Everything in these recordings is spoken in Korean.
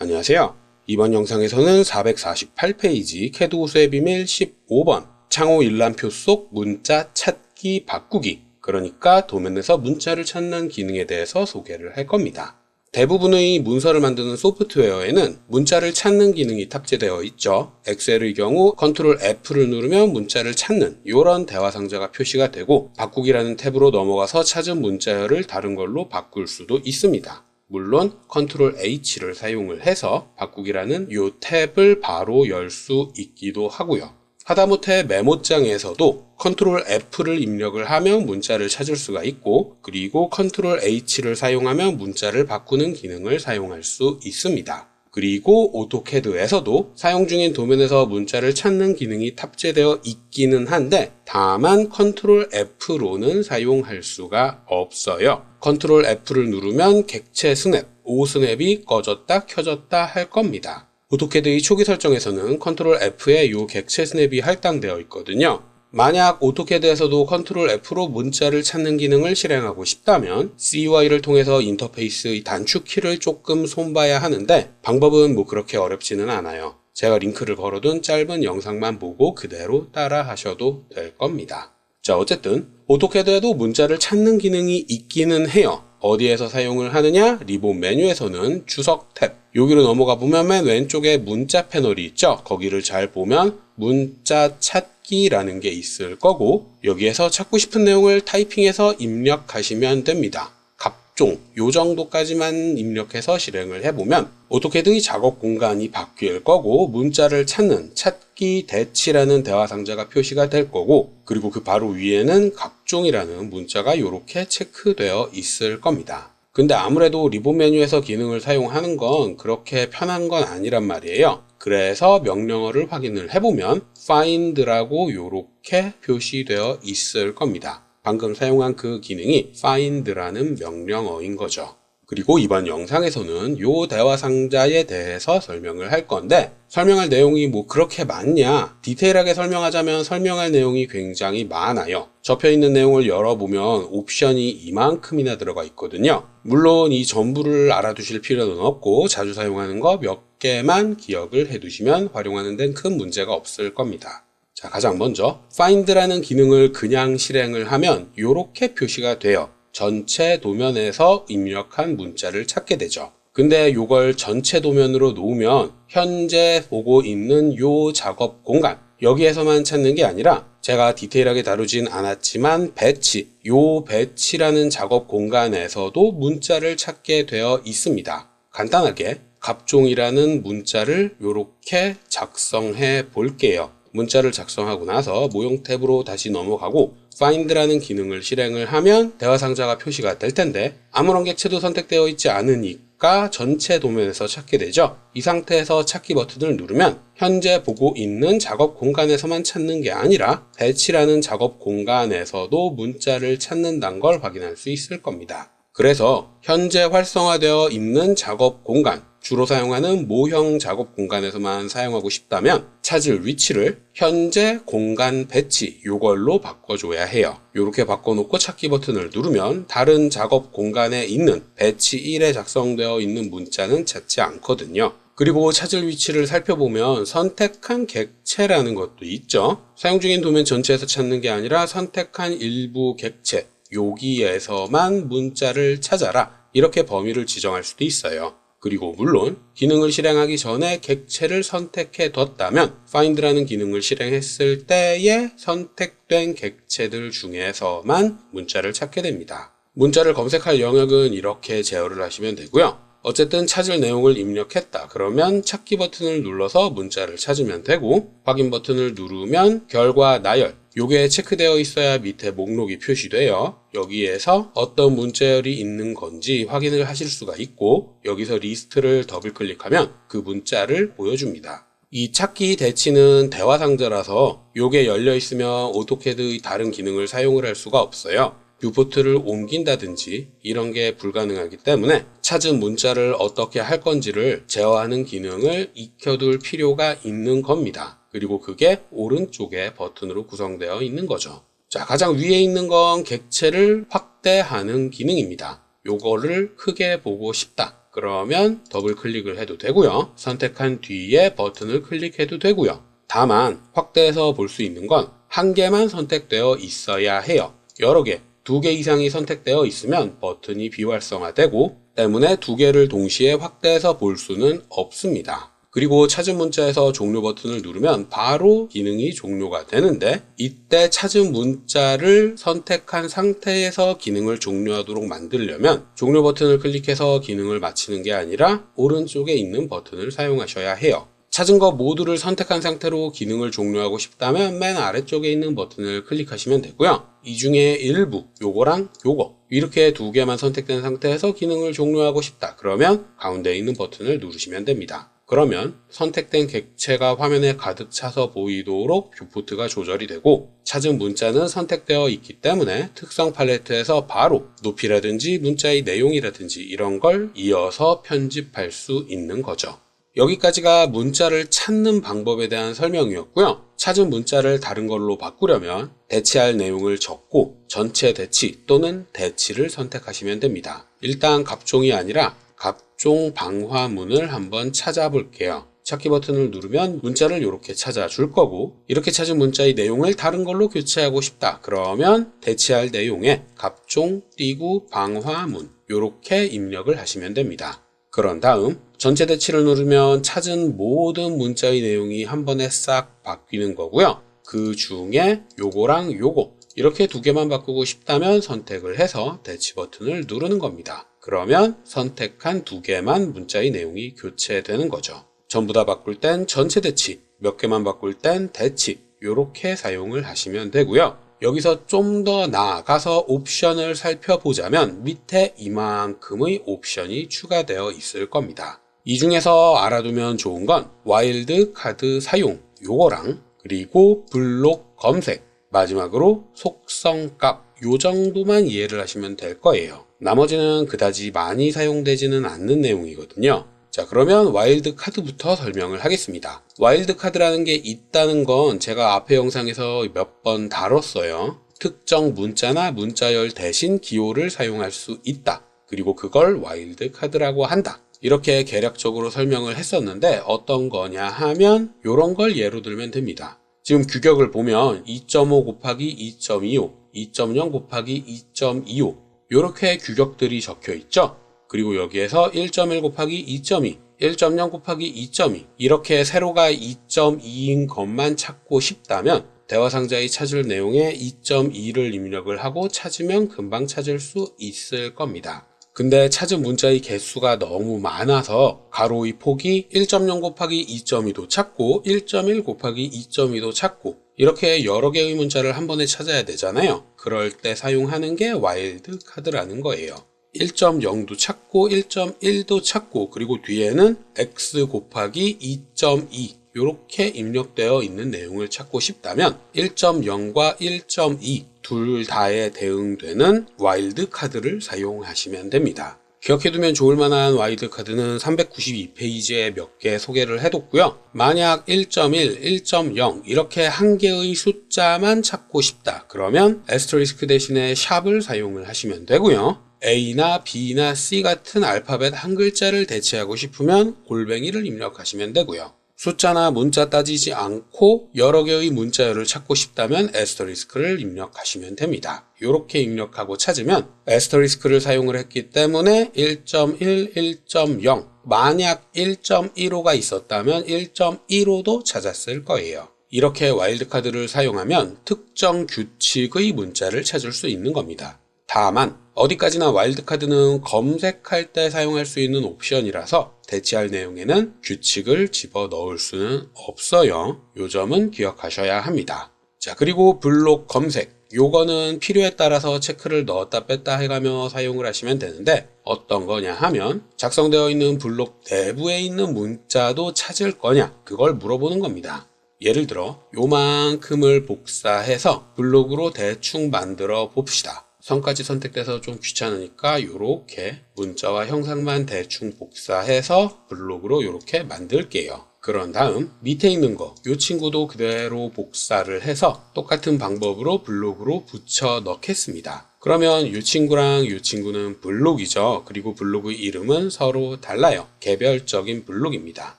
안녕하세요. 이번 영상에서는 448페이지 캐드 고수의 비밀 15번 창호 일람표 속 문자 찾기 바꾸기, 그러니까 도면에서 문자를 찾는 기능에 대해서 소개를 할 겁니다. 대부분의 문서를 만드는 소프트웨어에는 문자를 찾는 기능이 탑재되어 있죠. 엑셀의 경우 컨트롤 F를 누르면 문자를 찾는 이런 대화 상자가 표시가 되고, 바꾸기라는 탭으로 넘어가서 찾은 문자열을 다른 걸로 바꿀 수도 있습니다. 물론 컨트롤 H를 사용을 해서 바꾸기라는 이 탭을 바로 열 수 있기도 하고요. 하다못해 메모장에서도 컨트롤 F를 입력을 하면 문자를 찾을 수가 있고, 그리고 컨트롤 H를 사용하면 문자를 바꾸는 기능을 사용할 수 있습니다. 그리고 오토캐드에서도 사용 중인 도면에서 문자를 찾는 기능이 탑재되어 있기는 한데, 다만 컨트롤 F로는 사용할 수가 없어요. 컨트롤 F를 누르면 객체 스냅, O 스냅이 꺼졌다 켜졌다 할 겁니다. 오토캐드의 초기 설정에서는 컨트롤 F에 이 객체 스냅이 할당되어 있거든요. 만약 오토캐드에서도 컨트롤 F로 문자를 찾는 기능을 실행하고 싶다면 CY를 통해서 인터페이스의 단축키를 조금 손봐야 하는데, 방법은 그렇게 어렵지는 않아요. 제가 링크를 걸어둔 짧은 영상만 보고 그대로 따라 하셔도 될 겁니다. 자, 어쨌든 오토캐드에도 문자를 찾는 기능이 있기는 해요. 어디에서 사용을 하느냐? 리본 메뉴에서는 주석 탭, 여기로 넘어가 보면 맨 왼쪽에 문자 패널이 있죠. 거기를 잘 보면 문자 찾기라는 게 있을 거고, 여기에서 찾고 싶은 내용을 타이핑해서 입력하시면 됩니다. 갑종, 요 정도까지만 입력해서 실행을 해보면 오토캐드의 작업 공간이 바뀔 거고, 문자를 찾는 찾기 대치라는 대화 상자가 표시가 될 거고, 그리고 그 바로 위에는 각종이라는 문자가 이렇게 체크되어 있을 겁니다. 근데 아무래도 리본 메뉴에서 기능을 사용하는 건 그렇게 편한 건 아니란 말이에요. 그래서 명령어를 확인을 해보면 find라고 이렇게 표시되어 있을 겁니다. 방금 사용한 그 기능이 find라는 명령어인 거죠. 그리고 이번 영상에서는 이 대화 상자에 대해서 설명을 할 건데, 설명할 내용이 그렇게 많냐? 디테일하게 설명하자면 설명할 내용이 굉장히 많아요. 접혀있는 내용을 열어보면 옵션이 이만큼이나 들어가 있거든요. 물론 이 전부를 알아두실 필요는 없고, 자주 사용하는 거 몇 개만 기억을 해두시면 활용하는 데는 큰 문제가 없을 겁니다. 자, 가장 먼저 find라는 기능을 그냥 실행을 하면 이렇게 표시가 돼요. 전체 도면에서 입력한 문자를 찾게 되죠. 근데 이걸 전체 도면으로 놓으면 현재 보고 있는 요 작업 공간, 여기에서만 찾는 게 아니라 제가 디테일하게 다루진 않았지만 배치, 요 배치라는 작업 공간에서도 문자를 찾게 되어 있습니다. 간단하게 갑종이라는 문자를 이렇게 작성해 볼게요. 문자를 작성하고 나서 모형 탭으로 다시 넘어가고 find라는 기능을 실행을 하면 대화 상자가 표시가 될 텐데, 아무런 객체도 선택되어 있지 않으니까 전체 도면에서 찾게 되죠. 이 상태에서 찾기 버튼을 누르면 현재 보고 있는 작업 공간에서만 찾는 게 아니라 배치라는 작업 공간에서도 문자를 찾는다는 걸 확인할 수 있을 겁니다. 그래서 현재 활성화되어 있는 작업 공간, 주로 사용하는 모형 작업 공간에서만 사용하고 싶다면 찾을 위치를 현재 공간 배치, 요걸로 바꿔줘야 해요. 이렇게 바꿔놓고 찾기 버튼을 누르면 다른 작업 공간에 있는 배치 1에 작성되어 있는 문자는 찾지 않거든요. 그리고 찾을 위치를 살펴보면 선택한 객체라는 것도 있죠. 사용 중인 도면 전체에서 찾는 게 아니라 선택한 일부 객체, 여기에서만 문자를 찾아라, 이렇게 범위를 지정할 수도 있어요. 그리고 물론 기능을 실행하기 전에 객체를 선택해 뒀다면 find라는 기능을 실행했을 때에 선택된 객체들 중에서만 문자를 찾게 됩니다. 문자를 검색할 영역은 이렇게 제어를 하시면 되고요. 어쨌든 찾을 내용을 입력했다 그러면 찾기 버튼을 눌러서 문자를 찾으면 되고, 확인 버튼을 누르면 결과 나열, 요게 체크되어 있어야 밑에 목록이 표시돼요. 여기에서 어떤 문자열이 있는 건지 확인을 하실 수가 있고, 여기서 리스트를 더블 클릭하면 그 문자를 보여줍니다. 이 찾기 대치는 대화 상자라서 요게 열려 있으면 오토캐드의 다른 기능을 사용을 할 수가 없어요. 뷰포트를 옮긴다든지 이런 게 불가능하기 때문에 찾은 문자를 어떻게 할 건지를 제어하는 기능을 익혀둘 필요가 있는 겁니다. 그리고 그게 오른쪽에 버튼으로 구성되어 있는 거죠. 자, 가장 위에 있는 건 객체를 확대하는 기능입니다. 요거를 크게 보고 싶다. 그러면 더블 클릭을 해도 되고요. 선택한 뒤에 버튼을 클릭해도 되고요. 다만 확대해서 볼 수 있는 건 한 개만 선택되어 있어야 해요. 여러 개, 2개 이상이 선택되어 있으면 버튼이 비활성화되고 때문에 2개를 동시에 확대해서 볼 수는 없습니다. 그리고 찾은 문자에서 종료 버튼을 누르면 바로 기능이 종료가 되는데, 이때 찾은 문자를 선택한 상태에서 기능을 종료하도록 만들려면 종료 버튼을 클릭해서 기능을 마치는 게 아니라 오른쪽에 있는 버튼을 사용하셔야 해요. 찾은 거 모두를 선택한 상태로 기능을 종료하고 싶다면 맨 아래쪽에 있는 버튼을 클릭하시면 되고요. 이 중에 일부, 요거랑 요거 이렇게 2개만 선택된 상태에서 기능을 종료하고 싶다 그러면 가운데 있는 버튼을 누르시면 됩니다. 그러면 선택된 객체가 화면에 가득 차서 보이도록 뷰포트가 조절이 되고, 찾은 문자는 선택되어 있기 때문에 특성 팔레트에서 바로 높이라든지 문자의 내용이라든지 이런 걸 이어서 편집할 수 있는 거죠. 여기까지가 문자를 찾는 방법에 대한 설명이었고요. 찾은 문자를 다른 걸로 바꾸려면 대치할 내용을 적고 전체 대치 또는 대치를 선택하시면 됩니다. 일단 갑종이 아니라 갑종 방화문을 한번 찾아볼게요. 찾기 버튼을 누르면 문자를 이렇게 찾아줄 거고, 이렇게 찾은 문자의 내용을 다른 걸로 교체하고 싶다 그러면 대치할 내용에 갑종 띄고 방화문 이렇게 입력을 하시면 됩니다. 그런 다음 전체 대치를 누르면 찾은 모든 문자의 내용이 한 번에 싹 바뀌는 거고요. 그 중에 요거랑 요거 이렇게 2개만 바꾸고 싶다면 선택을 해서 대치 버튼을 누르는 겁니다. 그러면 선택한 2개만 문자의 내용이 교체되는 거죠. 전부 다 바꿀 땐 전체 대치, 몇 개만 바꿀 땐 대치 이렇게 사용을 하시면 되고요. 여기서 좀 더 나아가서 옵션을 살펴보자면 밑에 이만큼의 옵션이 추가되어 있을 겁니다. 이 중에서 알아두면 좋은 건 와일드 카드 사용 요거랑 그리고 블록 검색, 마지막으로 속성값 요 정도만 이해를 하시면 될 거예요. 나머지는 그다지 많이 사용되지는 않는 내용이거든요. 자, 그러면 와일드 카드부터 설명을 하겠습니다. 와일드 카드라는 게 있다는 건 제가 앞에 영상에서 몇 번 다뤘어요. 특정 문자나 문자열 대신 기호를 사용할 수 있다. 그리고 그걸 와일드 카드라고 한다. 이렇게 개략적으로 설명을 했었는데 어떤 거냐 하면 이런 걸 예로 들면 됩니다. 지금 규격을 보면 2.5 곱하기 2.25, 2.0 곱하기 2.25 이렇게 규격들이 적혀 있죠. 그리고 여기에서 1.1 곱하기 2.2, 1.0 곱하기 2.2 이렇게 세로가 2.2인 것만 찾고 싶다면 대화상자의 찾을 내용에 2.2를 입력을 하고 찾으면 금방 찾을 수 있을 겁니다. 근데 찾은 문자의 개수가 너무 많아서 가로의 폭이 1.0 곱하기 2.2도 찾고 1.1 곱하기 2.2도 찾고 이렇게 여러 개의 문자를 한 번에 찾아야 되잖아요. 그럴 때 사용하는 게 와일드 카드라는 거예요. 1.0도 찾고 1.1도 찾고 그리고 뒤에는 x 곱하기 2.2 이렇게 입력되어 있는 내용을 찾고 싶다면 1.0과 1.2 둘 다에 대응되는 와일드 카드를 사용하시면 됩니다. 기억해두면 좋을 만한 와일드 카드는 392페이지에 몇 개 소개를 해뒀고요. 만약 1.1, 1.0 이렇게 한 개의 숫자만 찾고 싶다 그러면 애스터리스크 대신에 샵을 사용을 하시면 되고요. A나 B나 C 같은 알파벳 한 글자를 대체하고 싶으면 골뱅이를 입력하시면 되고요. 숫자나 문자 따지지 않고 여러 개의 문자열을 찾고 싶다면 애스터리스크를 입력하시면 됩니다. 이렇게 입력하고 찾으면 애스터리스크를 사용을 했기 때문에 1.1, 1.0 만약 1.15가 있었다면 1.15도 찾았을 거예요. 이렇게 와일드카드를 사용하면 특정 규칙의 문자를 찾을 수 있는 겁니다. 다만 어디까지나 와일드카드는 검색할 때 사용할 수 있는 옵션이라서 대체할 내용에는 규칙을 집어넣을 수는 없어요. 요 점은 기억하셔야 합니다. 자, 그리고 블록 검색. 요거는 필요에 따라서 체크를 넣었다 뺐다 해가며 사용을 하시면 되는데 어떤 거냐 하면 작성되어 있는 블록 내부에 있는 문자도 찾을 거냐 그걸 물어보는 겁니다. 예를 들어 요만큼을 복사해서 블록으로 대충 만들어 봅시다. 선까지 선택돼서 좀 귀찮으니까 이렇게 문자와 형상만 대충 복사해서 블록으로 이렇게 만들게요. 그런 다음 밑에 있는 거 이 친구도 그대로 복사를 해서 똑같은 방법으로 블록으로 붙여 넣겠습니다. 그러면 이 친구랑 이 친구는 블록이죠. 그리고 블록의 이름은 서로 달라요. 개별적인 블록입니다.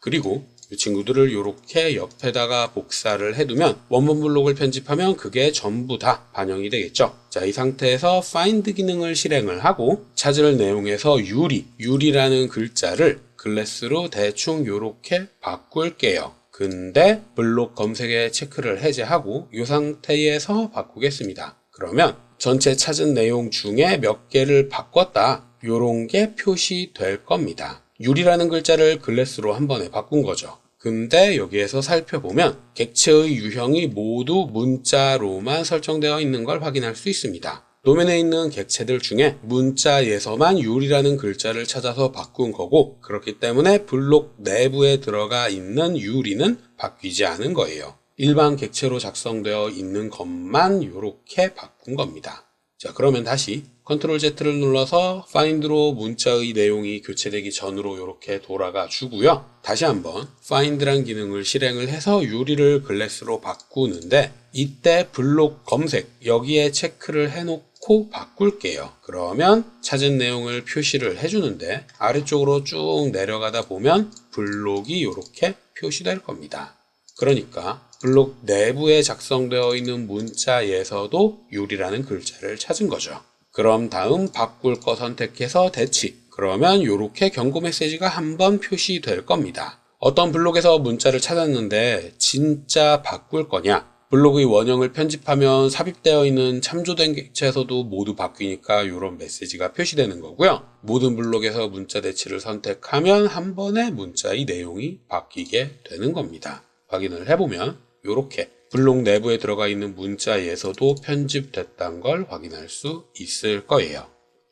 그리고 이 친구들을 이렇게 옆에다가 복사를 해두면 원본 블록을 편집하면 그게 전부 다 반영이 되겠죠. 자, 이 상태에서 find 기능을 실행을 하고 찾을 내용에서 유리라는 글자를 클래스로 대충 이렇게 바꿀게요. 근데 블록 검색에 체크를 해제하고 이 상태에서 바꾸겠습니다. 그러면 전체 찾은 내용 중에 몇 개를 바꿨다, 요런 게 표시될 겁니다. 유리라는 글자를 클래스로 한 번에 바꾼 거죠. 근데 여기에서 살펴보면 객체의 유형이 모두 문자로만 설정되어 있는 걸 확인할 수 있습니다. 도면에 있는 객체들 중에 문자에서만 유리라는 글자를 찾아서 바꾼 거고, 그렇기 때문에 블록 내부에 들어가 있는 유리는 바뀌지 않은 거예요. 일반 객체로 작성되어 있는 것만 이렇게 바꾼 겁니다. 자, 그러면 다시 Ctrl Z를 눌러서 find로 문자의 내용이 교체되기 전으로 이렇게 돌아가 주고요. 다시 한번 find란 기능을 실행을 해서 유리를 클래스로 바꾸는데, 이때 블록 검색 여기에 체크를 해놓고 바꿀게요. 그러면 찾은 내용을 표시를 해주는데 아래쪽으로 쭉 내려가다 보면 블록이 이렇게 표시될 겁니다. 그러니까 블록 내부에 작성되어 있는 문자에서도 유리라는 글자를 찾은 거죠. 그럼 다음 바꿀 거 선택해서 대치. 그러면 이렇게 경고 메시지가 한번 표시될 겁니다. 어떤 블록에서 문자를 찾았는데 진짜 바꿀 거냐? 블록의 원형을 편집하면 삽입되어 있는 참조된 객체에서도 모두 바뀌니까 이런 메시지가 표시되는 거고요. 모든 블록에서 문자 대치를 선택하면 한 번에 문자의 내용이 바뀌게 되는 겁니다. 확인을 해보면 이렇게 블록 내부에 들어가 있는 문자에서도 편집됐다는 걸 확인할 수 있을 거예요.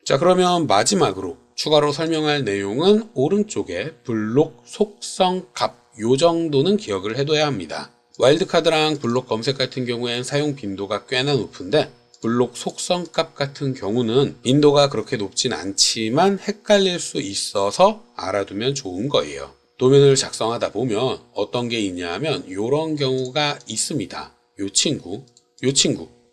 자, 그러면 마지막으로 추가로 설명할 내용은 오른쪽에 블록 속성 값, 요 정도는 기억을 해둬야 합니다. 와일드카드랑 블록 검색 같은 경우엔 사용 빈도가 꽤나 높은데, 블록 속성 값 같은 경우는 빈도가 그렇게 높진 않지만 헷갈릴 수 있어서 알아두면 좋은 거예요. 도면을 작성하다 보면 어떤 게 있냐면 이런 경우가 있습니다. 요 친구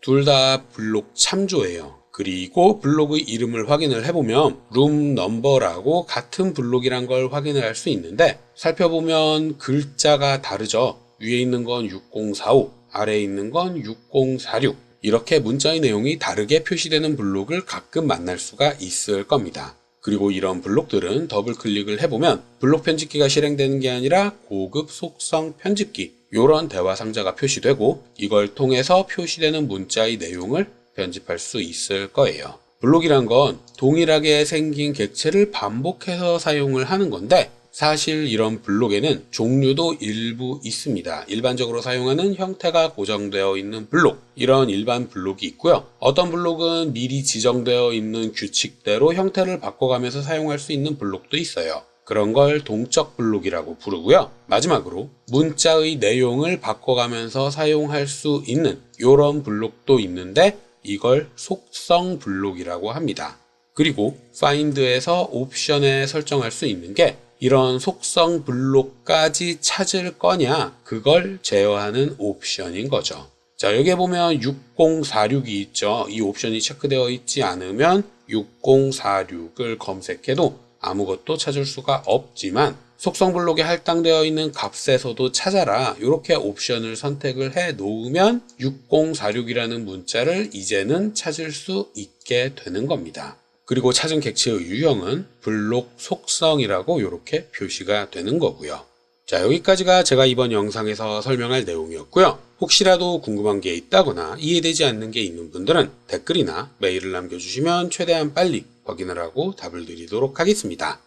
둘 다 블록 참조예요. 그리고 블록의 이름을 확인을 해보면 룸 넘버라고 같은 블록이란 걸 확인할 수 있는데, 살펴보면 글자가 다르죠. 위에 있는 건 6045, 아래에 있는 건 6046, 이렇게 문자의 내용이 다르게 표시되는 블록을 가끔 만날 수가 있을 겁니다. 그리고 이런 블록들은 더블 클릭을 해보면 블록 편집기가 실행되는 게 아니라 고급 속성 편집기, 이런 대화 상자가 표시되고 이걸 통해서 표시되는 문자의 내용을 편집할 수 있을 거예요. 블록이란 건 동일하게 생긴 객체를 반복해서 사용을 하는 건데, 사실 이런 블록에는 종류도 일부 있습니다. 일반적으로 사용하는 형태가 고정되어 있는 블록, 이런 일반 블록이 있고요. 어떤 블록은 미리 지정되어 있는 규칙대로 형태를 바꿔가면서 사용할 수 있는 블록도 있어요. 그런 걸 동적 블록이라고 부르고요. 마지막으로 문자의 내용을 바꿔가면서 사용할 수 있는 이런 블록도 있는데, 이걸 속성 블록이라고 합니다. 그리고 find에서 옵션에 설정할 수 있는 게 이런 속성 블록까지 찾을 거냐, 그걸 제어하는 옵션인 거죠. 자, 여기에 보면 6046이 있죠. 이 옵션이 체크되어 있지 않으면 6046을 검색해도 아무것도 찾을 수가 없지만, 속성 블록에 할당되어 있는 값에서도 찾아라, 이렇게 옵션을 선택을 해 놓으면 6046이라는 문자를 이제는 찾을 수 있게 되는 겁니다. 그리고 찾은 객체의 유형은 블록 속성이라고 이렇게 표시가 되는 거고요. 자, 여기까지가 제가 이번 영상에서 설명할 내용이었고요. 혹시라도 궁금한 게 있다거나 이해되지 않는 게 있는 분들은 댓글이나 메일을 남겨주시면 최대한 빨리 확인을 하고 답을 드리도록 하겠습니다.